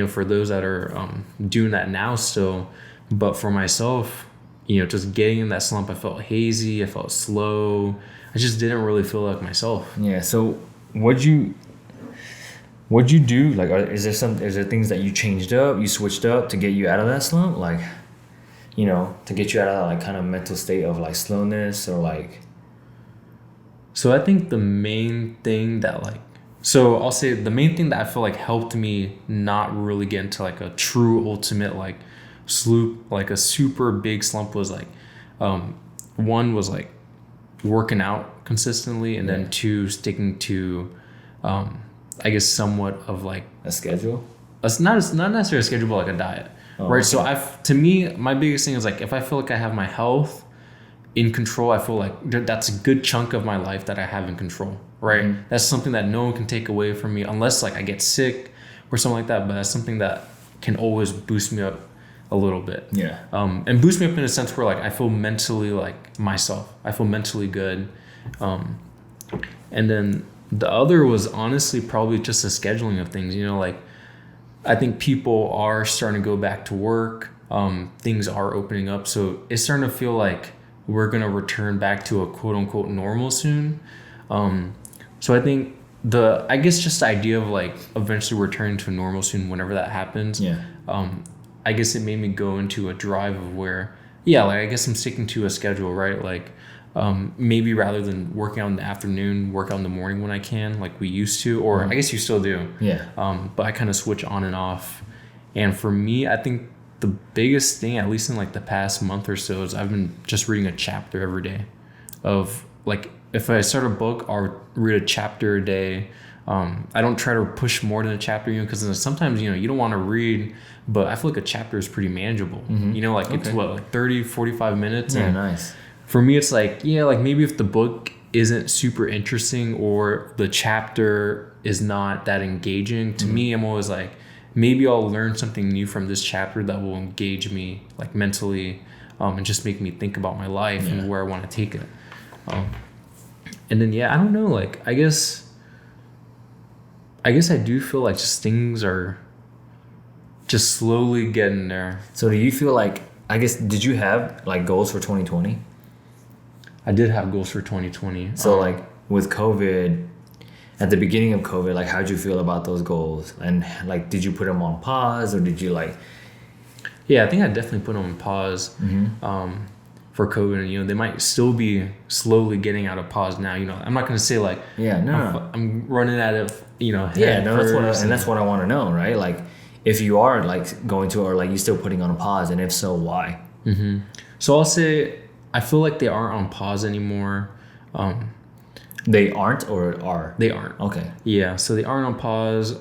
for those that are doing that now still. But for myself, just getting in that slump, I felt hazy, I felt slow. I just didn't really feel like myself. Yeah. So what'd you do? Like, is there things that you changed up, you switched up to get you out of that slump? Like, to get you out of that like kind of mental state of like slowness or like. So I think the main thing that I'll say the main thing that I feel like helped me not really get into like a true ultimate like sloop, like a super big slump was like, one was like working out consistently, and then two, sticking to, I guess somewhat of like a schedule. It's not necessarily a schedule, but like a diet, right? Okay. So to me, my biggest thing is like if I feel like I have my health in control, I feel like that's a good chunk of my life that I have in control, right? That's something that no one can take away from me unless like I get sick or something like that. But that's something that can always boost me up a little bit. Yeah. And boost me up in a sense where like I feel mentally like myself. I feel mentally good. And then the other was honestly probably just the scheduling of things. Like I think people are starting to go back to work. Things are opening up, so it's starting to feel like we're gonna return back to a quote unquote normal soon. So I think I guess just the idea of like eventually returning to normal soon, whenever that happens. Yeah. I guess it made me go into a drive of where, like I guess I'm sticking to a schedule, right? Like, maybe rather than working out in the afternoon, work out in the morning when I can, like we used to, or I guess you still do. Yeah. But I kind of switch on and off. And for me, I think the biggest thing, at least in like the past month or so, is I've been just reading a chapter every day. Of like, if I start a book, I'll read a chapter a day. I don't try to push more than a chapter, because sometimes, you don't want to read, but I feel like a chapter is pretty manageable. Like it's like 30, 45 minutes. Yeah, nice. For me, it's like, like maybe if the book isn't super interesting or the chapter is not that engaging, to me, I'm always like, maybe I'll learn something new from this chapter that will engage me like mentally, and just make me think about my life and where I want to take it. And then, I don't know, like, I guess I do feel like just things are just slowly getting there. So do you feel like, I guess, did you have like goals for 2020? I did have goals for 2020. So like with COVID, at the beginning of COVID, like how'd you feel about those goals? And like, did you put them on pause, or did you like? Yeah, I think I definitely put them on pause for COVID. They might still be slowly getting out of pause now. I'm not going to say like, I'm running out of, that's what I want to know, right? Like if you are like going to, or like you still putting on a pause, and if so, why? So I'll say, I feel like they aren't on pause anymore. They aren't, or are? They aren't. Okay. Yeah, so they aren't on pause.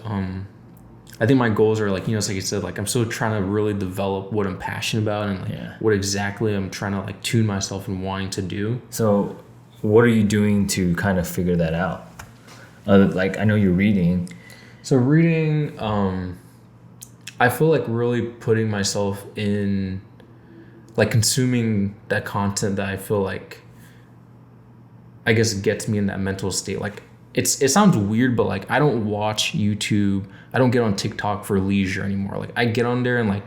I think my goals are like, it's like you said, like I'm still trying to really develop what I'm passionate about, and like what exactly I'm trying to like tune myself and wanting to do. So what are you doing to kind of figure that out? Like I know you're reading. So reading, I feel like really putting myself in, like consuming that content that I feel like, I guess, gets me in that mental state. Like it sounds weird, but like I don't watch YouTube. I don't get on TikTok for leisure anymore. Like I get on there and like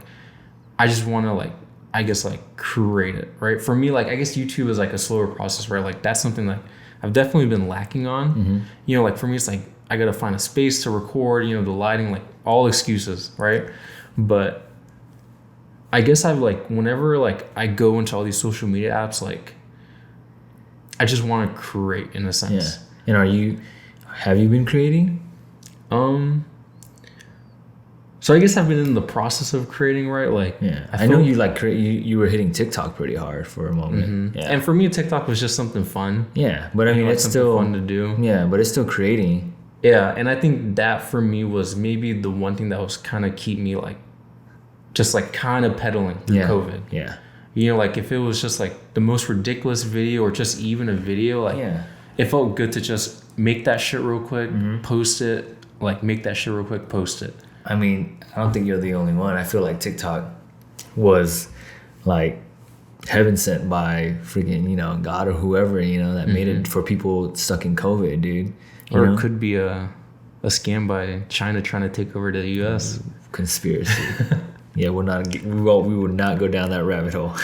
I just want to like, I guess like create it, right? For me, like I guess YouTube is like a slower process, right? Like that's something like I've definitely been lacking on. Like for me, it's like I gotta find a space to record, you know, the lighting, like all excuses, right? But I guess I've like, whenever like I go into all these social media apps, like I just want to create in a sense. Yeah. And have you been creating? So I guess I've been in the process of creating, right? Like, yeah, I know you like you were hitting TikTok pretty hard for a moment. Mm-hmm. Yeah. And for me, TikTok was just something fun. Yeah, but I mean, it's still fun to do. Yeah, but it's still creating. Yeah, and I think that for me was maybe the one thing that was kind of keep me like, just like kind of pedaling through COVID. Yeah. You know, like if it was just like the most ridiculous video or just even a video, like it felt good to just make that shit real quick, post it, like make that shit real quick, post it. I mean, I don't think you're the only one. I feel like TikTok was like heaven sent by freaking, you know, God or whoever, you know, that made it for people stuck in COVID, dude. Or it could be a scam by China trying to take over the U.S. Conspiracy. Yeah, we would not go down that rabbit hole.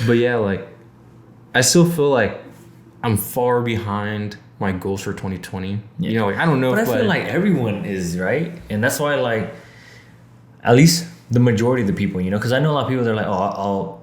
But yeah, like I still feel like I'm far behind my goals for 2020. Yeah. You know, like I don't know. But I feel like everyone is, right? And that's why, like, at least the majority of the people, you know, because I know a lot of people that are like,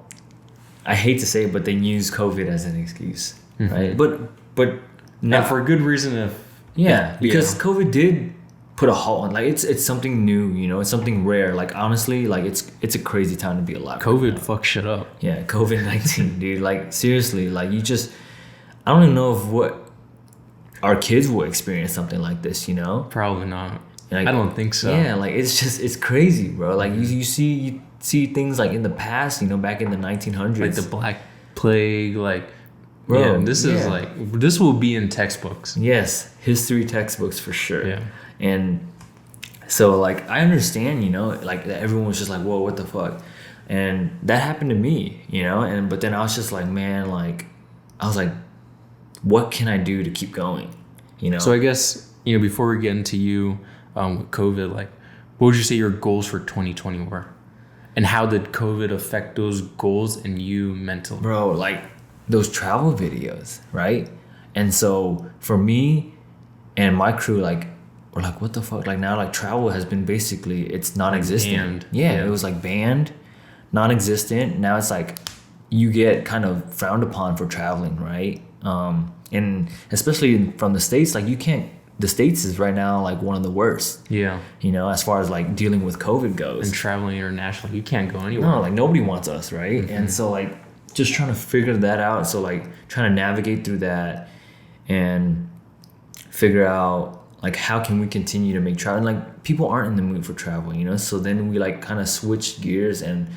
I hate to say it, but they use COVID as an excuse, right? But not for a good reason. Because COVID did put a halt on, like, it's something new, you know, it's something rare. Like, honestly, like it's a crazy time to be alive. COVID fucked shit up. Yeah, COVID-19, dude. Like, seriously, like I don't even know if what our kids will experience something like this, you know? Probably not. Like, I don't think so. Yeah, like it's crazy, bro. Like you see things like in the past, you know, back in the 1900s, like the Black Plague, like, bro. Yeah, this will be in textbooks. Yes, history textbooks for sure. Yeah, and so like I understand, you know, like everyone was just like, whoa, what the fuck, and that happened to me, you know, but then I was just like, man, like I was like, what can I do to keep going, you know? So I guess, you know, before we get into you with COVID, like, what would you say your goals for 2020 were? And how did COVID affect those goals and you mentally? Bro, like those travel videos, right? And so for me and my crew, like, we're like, what the fuck? Like now, like travel has been basically, it's non-existent. Yeah, it was like banned, non-existent. Now it's like you get kind of frowned upon for traveling, right? And especially from the States, like the States is right now like one of the worst. Yeah. You know, as far as like dealing with COVID goes. And traveling internationally, you can't go anywhere. No, like nobody wants us, right? Mm-hmm. And so like just trying to figure that out. So like trying to navigate through that and figure out like how can we continue to make travel. And like people aren't in the mood for travel, you know? So then we like kind of switched gears and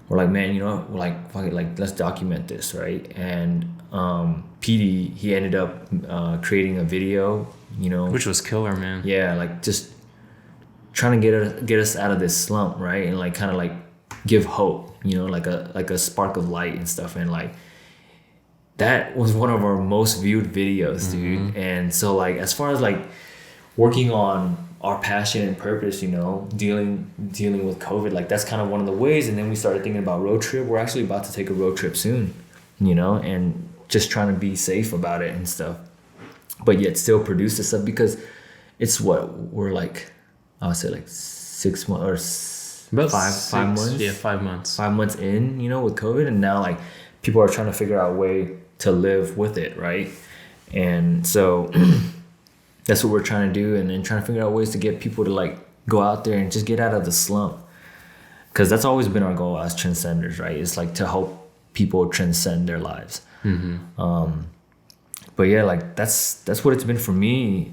we're like, man, you know, we're like, fuck it, like let's document this, right? And PD, he ended up creating a video, you know, which was killer, man. Yeah, like just trying to get us out of this slump, right? And like kind of like give hope, you know, like a spark of light and stuff. And like that was one of our most viewed videos, dude. And so like as far as like working on our passion and purpose, you know, dealing with COVID, like that's kind of one of the ways. And then we started thinking about road trip. We're actually about to take a road trip soon, you know, and just trying to be safe about it and stuff, but yet still produce this stuff because it's what we're like, I would say like 6 months or about 5 months. Yeah, 5 months. 5 months in, you know, with COVID, and now like people are trying to figure out a way to live with it, right? And so that's what we're trying to do, and then trying to figure out ways to get people to like go out there and just get out of the slump, because that's always been our goal as transcenders, right? It's like to help people transcend their lives. But yeah, like that's what it's been for me.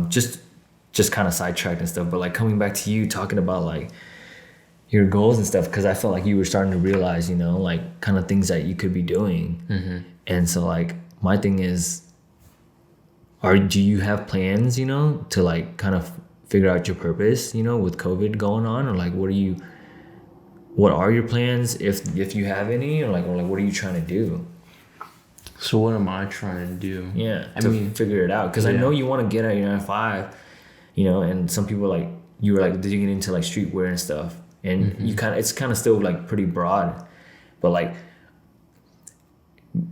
Just kind of sidetracked and stuff, but like coming back to you talking about like your goals and stuff, because I felt like you were starting to realize, you know, like kind of things that you could be doing. And so like my thing is, do you have plans, you know, to like kind of figure out your purpose, you know, with COVID going on, or like what are your plans if you have any, or like what are you trying to do? So what am I trying to do? Yeah, I mean, figure it out, because I know you want to get out your 9-to-5, you know, and some people like you were like digging into like streetwear and stuff, and it's kind of still like pretty broad, but like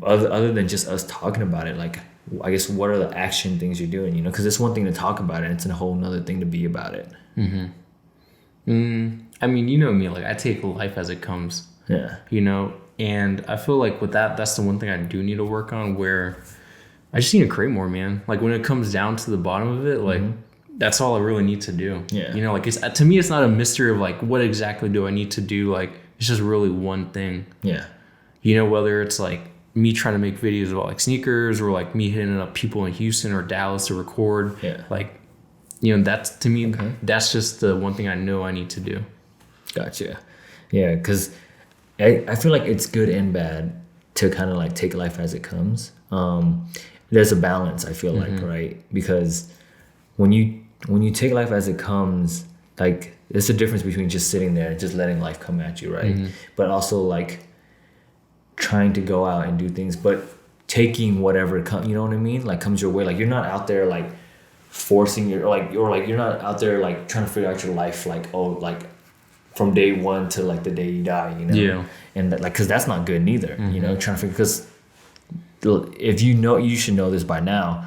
other than just us talking about it, like I guess, what are the action things you're doing, you know? Because it's one thing to talk about it, and it's a whole nother thing to be about it. I mean, you know me, like I take life as it comes. Yeah. You know, and I feel like with that, that's the one thing I do need to work on, where I just need to create more, man. Like when it comes down to the bottom of it, like that's all I really need to do. Yeah. You know, like it's, to me, it's not a mystery of like, what exactly do I need to do? Like, it's just really one thing. Yeah. You know, whether it's like me trying to make videos about like sneakers, or like me hitting up people in Houston or Dallas to record. Yeah. Like, you know, that's, to me, that's just the one thing I know I need to do. Gotcha. Yeah, because I feel like it's good and bad to kind of like take life as it comes. There's a balance, I feel like, right? Because when you take life as it comes, like there's a difference between just sitting there and just letting life come at you, right? But also like trying to go out and do things, but taking whatever comes, you know what I mean? Like comes your way. Like you're not out there like forcing your, like, or like you're not out there like trying to figure out your life, like, oh, like from day one to like the day you die, you know? Yeah. And that, like, cause that's not good neither, you know, trying to figure, cause if you know, you should know this by now,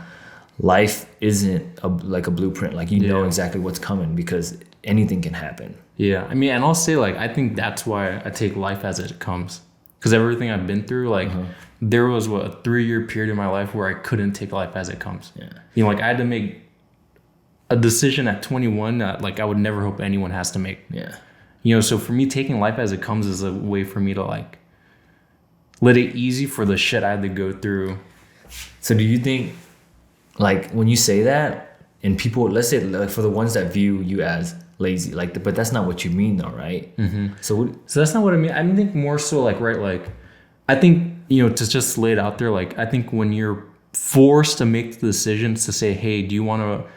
life isn't like a blueprint. Like you know exactly what's coming, because anything can happen. Yeah. I mean, and I'll say like, I think that's why I take life as it comes. Cause everything I've been through, like there was a 3-year period in my life where I couldn't take life as it comes. Yeah. You know, like I had to make a decision at 21 that like I would never hope anyone has to make. Yeah. You know, so for me, taking life as it comes is a way for me to like let it easy for the shit I had to go through. So do you think, like, when you say that, and people, let's say, like, for the ones that view you as lazy, like, but that's not what you mean, though, right? So that's not what I mean. I think more so like, right, like, I think, you know, to just lay it out there, like, I think when you're forced to make the decisions to say, hey, do you want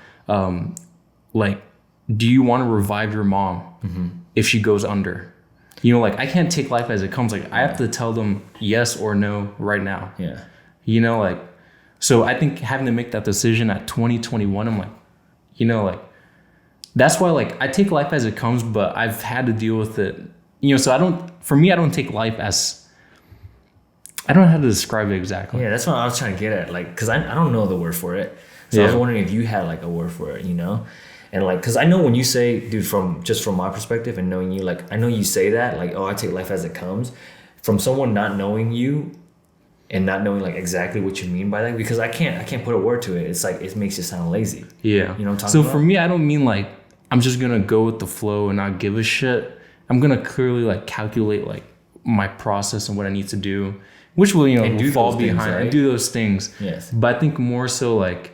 to revive your mom if she goes under? You know, like I can't take life as it comes. Like I have to tell them yes or no right now. Yeah. You know, like, so I think having to make that decision at 2021, I'm like, you know, like, that's why like I take life as it comes, but I've had to deal with it. You know, so I don't take life as, I don't know how to describe it exactly. Yeah, that's what I was trying to get at. Like, cause I don't know the word for it. So I was wondering if you had like a word for it, you know? And like, cause I know when you say, dude, from my perspective and knowing you, like, I know you say that, like, oh, I take life as it comes. From someone not knowing you and not knowing like exactly what you mean by that, because I can't put a word to it. It's like, it makes you sound lazy. Yeah. You know what I'm talking so about? For me, I don't mean like, I'm just going to go with the flow and not give a shit. I'm going to clearly like calculate like my process and what I need to do, which will, you know, will fall behind and do those things. Yes. But I think more so like,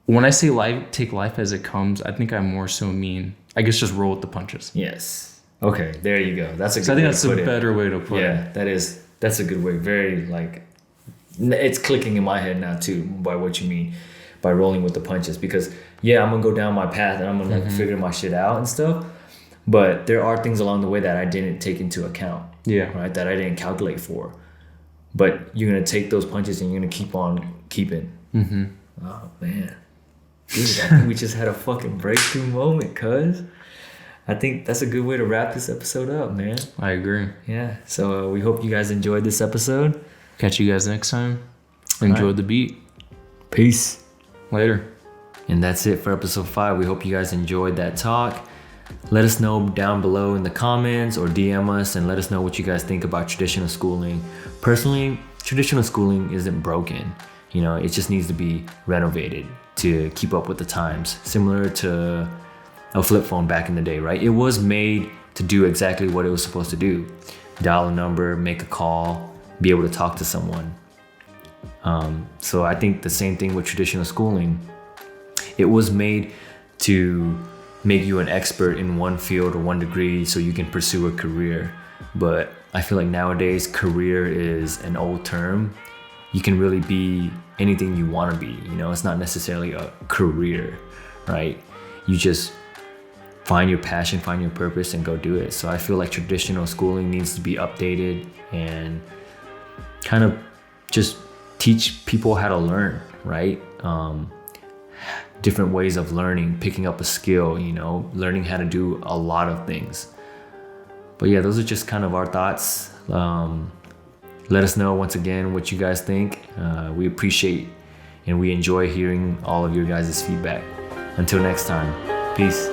when I say take life as it comes, I think I more so mean, I guess, just roll with the punches. Yes. Okay, there you go. That's a good I think way that's to put a better way to put it. Yeah, that's a good way. Very like, it's clicking in my head now too by what you mean by rolling with the punches, because yeah, I'm gonna go down my path and I'm gonna like figure my shit out and stuff. But there are things along the way that I didn't take into account. Yeah. Right. That I didn't calculate for. But you're gonna take those punches and you're gonna keep on keeping. Oh man. Dude, I think we just had a fucking breakthrough moment, cuz. I think that's a good way to wrap this episode up, man. I agree. Yeah. So we hope you guys enjoyed this episode. Catch you guys next time. Enjoy the beat. Peace. Later. And that's it for episode 5. We hope you guys enjoyed that talk. Let us know down below in the comments or DM us and let us know what you guys think about traditional schooling. Personally, traditional schooling isn't broken. You know, it just needs to be renovated to keep up with the times, similar to a flip phone back in the day, right? It was made to do exactly what it was supposed to do. Dial a number, make a call, be able to talk to someone. So I think the same thing with traditional schooling. It was made to make you an expert in one field or one degree so you can pursue a career. But I feel like nowadays career is an old term. You can really be anything you want to be, you know, it's not necessarily a career, right? You just find your passion, find your purpose and go do it. So I feel like traditional schooling needs to be updated and kind of just teach people how to learn, right? Different ways of learning, picking up a skill, you know, learning how to do a lot of things. But yeah, those are just kind of our thoughts. Let us know once again what you guys think. We appreciate and we enjoy hearing all of your guys' feedback. Until next time, peace.